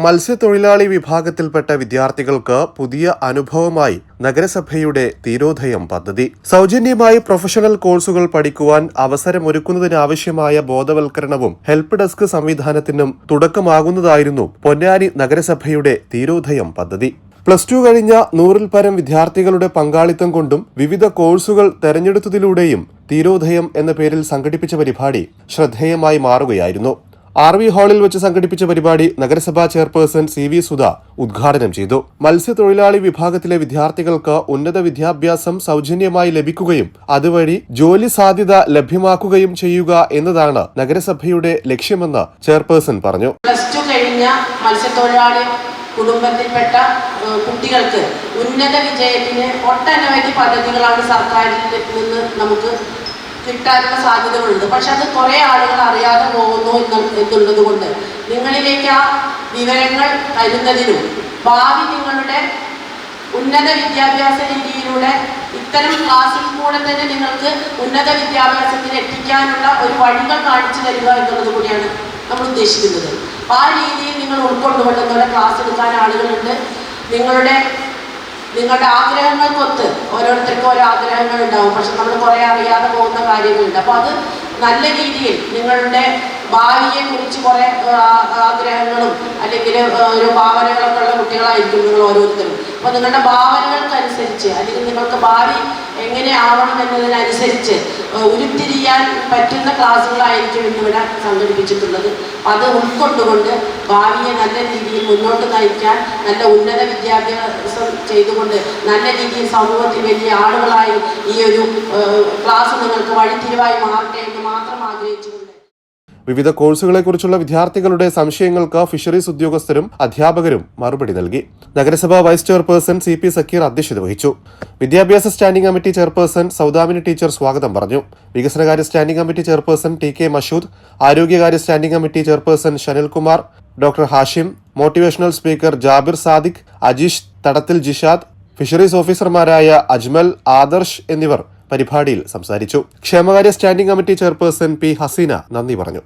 മത്സ്യത്തൊഴിലാളി വിഭാഗത്തിൽപ്പെട്ട വിദ്യാർത്ഥികൾക്ക് പുതിയ അനുഭവമായി നഗരസഭയുടെ തീരോധയം പദ്ധതി. സൗജന്യമായി പ്രൊഫഷണൽ കോഴ്സുകൾ പഠിക്കുവാൻ അവസരമൊരുക്കുന്നതിനാവശ്യമായ ബോധവൽക്കരണവും ഹെൽപ്പ് ഡെസ്ക് സംവിധാനത്തിനും തുടക്കമാകുന്നതായിരുന്നു പൊന്നാനി നഗരസഭയുടെ തീരോധയം പദ്ധതി. +2 കഴിഞ്ഞ 100-ൽ പരം വിദ്യാർത്ഥികളുടെ പങ്കാളിത്തം കൊണ്ടും വിവിധ കോഴ്സുകൾ തെരഞ്ഞെടുത്തതിലൂടെയും തീരോധയം എന്ന പേരിൽ സംഘടിപ്പിച്ച പരിപാടി ശ്രദ്ധേയമായി മാറുകയായിരുന്നു. RV ഹാളിൽ വെച്ച് സംഘടിപ്പിച്ച പരിപാടി നഗരസഭാ ചെയർപേഴ്സൺ CV സുധ ഉദ്ഘാടനം ചെയ്തു. മത്സ്യത്തൊഴിലാളി വിഭാഗത്തിലെ വിദ്യാർത്ഥികൾക്ക് ഉന്നത വിദ്യാഭ്യാസം സൗജന്യമായി ലഭിക്കുകയും അതുവഴി ജോലി സാധ്യത ലഭ്യമാക്കുകയും ചെയ്യുക എന്നതാണ് നഗരസഭയുടെ ലക്ഷ്യമെന്ന് ചെയർപേഴ്സൺ പറഞ്ഞു. +2 കഴിഞ്ഞ മത്സ്യത്തൊഴിലാളി കുടുംബത്തിൽപ്പെട്ട കുട്ടികൾക്ക് ഉന്നത വിജയത്തിന് ഒട്ടനവധി പദ്ധതികളാണ് സർക്കാരിൽ നിന്ന് നമുക്ക് കിട്ടാനുള്ള സാധ്യതകളുണ്ട്. പക്ഷെ അത് കുറേ ആളുകൾ അറിയാതെ പോകുന്നു എന്നുള്ളത് കൊണ്ട് നിങ്ങളിലേക്ക് ആ വിവരങ്ങൾ തരുന്നതിനും ഭാവി നിങ്ങളുടെ ഉന്നത വിദ്യാഭ്യാസ രീതിയിലൂടെ ഇത്തരം ക്ലാസ്സിൽ കൂടെ തന്നെ നിങ്ങൾക്ക് ഉന്നത വിദ്യാഭ്യാസത്തിൽ എത്തിക്കാനുള്ള ഒരു വഴികൾ കാണിച്ചു തരിക എന്നുള്ളത് കൂടിയാണ് നമ്മൾ ഉദ്ദേശിക്കുന്നത്. ആ രീതിയിൽ നിങ്ങൾ ഉൾക്കൊണ്ടുകൊണ്ടുള്ള ക്ലാസ് എടുക്കാൻ ആളുകളുണ്ട്. നിങ്ങളുടെ ആഗ്രഹങ്ങൾക്കൊത്ത് ഓരോരുത്തർക്കും ഓരോ ആഗ്രഹങ്ങൾ ഉണ്ടാവും. പക്ഷെ നമ്മൾ കുറേ അറിയാതെ പോകുന്ന കാര്യങ്ങളുണ്ട്. അപ്പോൾ അത് നല്ല രീതിയിൽ നിങ്ങളുടെ ഭാവിയെ കുറിച്ച് കുറേ ആഗ്രഹങ്ങളും അല്ലെങ്കിൽ ഒരു ഭാവനകളൊക്കെ ഉള്ള കുട്ടികളായിരിക്കും നിങ്ങൾ ഓരോരുത്തരും. അപ്പോൾ നിങ്ങളുടെ ഭാവനകൾക്കനുസരിച്ച് അല്ലെങ്കിൽ നിങ്ങൾക്ക് ഭാവി എങ്ങനെ ആവണം എന്നതിനനുസരിച്ച് ഉരുത്തിരിയാൻ പറ്റുന്ന ക്ലാസ്സുകളായിരിക്കും ഇന്നിവിടെ സംഘടിപ്പിച്ചിട്ടുള്ളത്. അത് ഉൾക്കൊണ്ടുകൊണ്ട് ഭാവിയെ നല്ല രീതിയിൽ മുന്നോട്ട് നയിക്കാൻ നല്ല ഉന്നത വിദ്യാഭ്യാസം ചെയ്തുകൊണ്ട് നല്ല രീതിയിൽ സമൂഹത്തിൽ വലിയ ആളുകളായി ഈ ഒരു ക്ലാസ് നിങ്ങൾക്ക് വഴിത്തിരിവായി മാറട്ടെ എന്ന് മാത്രം ആഗ്രഹിച്ചുകൊണ്ട് വിവിധ കോഴ്സുകളെക്കുറിച്ചുള്ള വിദ്യാർത്ഥികളുടെ സംശയങ്ങൾക്ക് ഫിഷറീസ് ഉദ്യോഗസ്ഥരും അധ്യാപകരും മറുപടി നൽകി. നഗരസഭാ വൈസ് ചെയർപേഴ്സൺ CP സക്കീർ അധ്യക്ഷത വഹിച്ചു. വിദ്യാഭ്യാസ standing committee chairperson Saudamini teacher സ്വാഗതം പറഞ്ഞു. വികസനകാര്യ standing committee chairperson TK Mashood, ആരോഗ്യകാര്യ standing committee chairperson Shanilkumar, doctor Hashim, motivational speaker Jabir Sadiq, Ajeesh Thadathil Jishad, fisheries ഓഫീസർമാരായ അജ്മൽ, ആദർശ് എന്നിവർ പരിപാടിയിൽ സംസാരിച്ചു. ക്ഷേമകാര്യ standing committee chairperson P Hasina നന്ദി പറഞ്ഞു.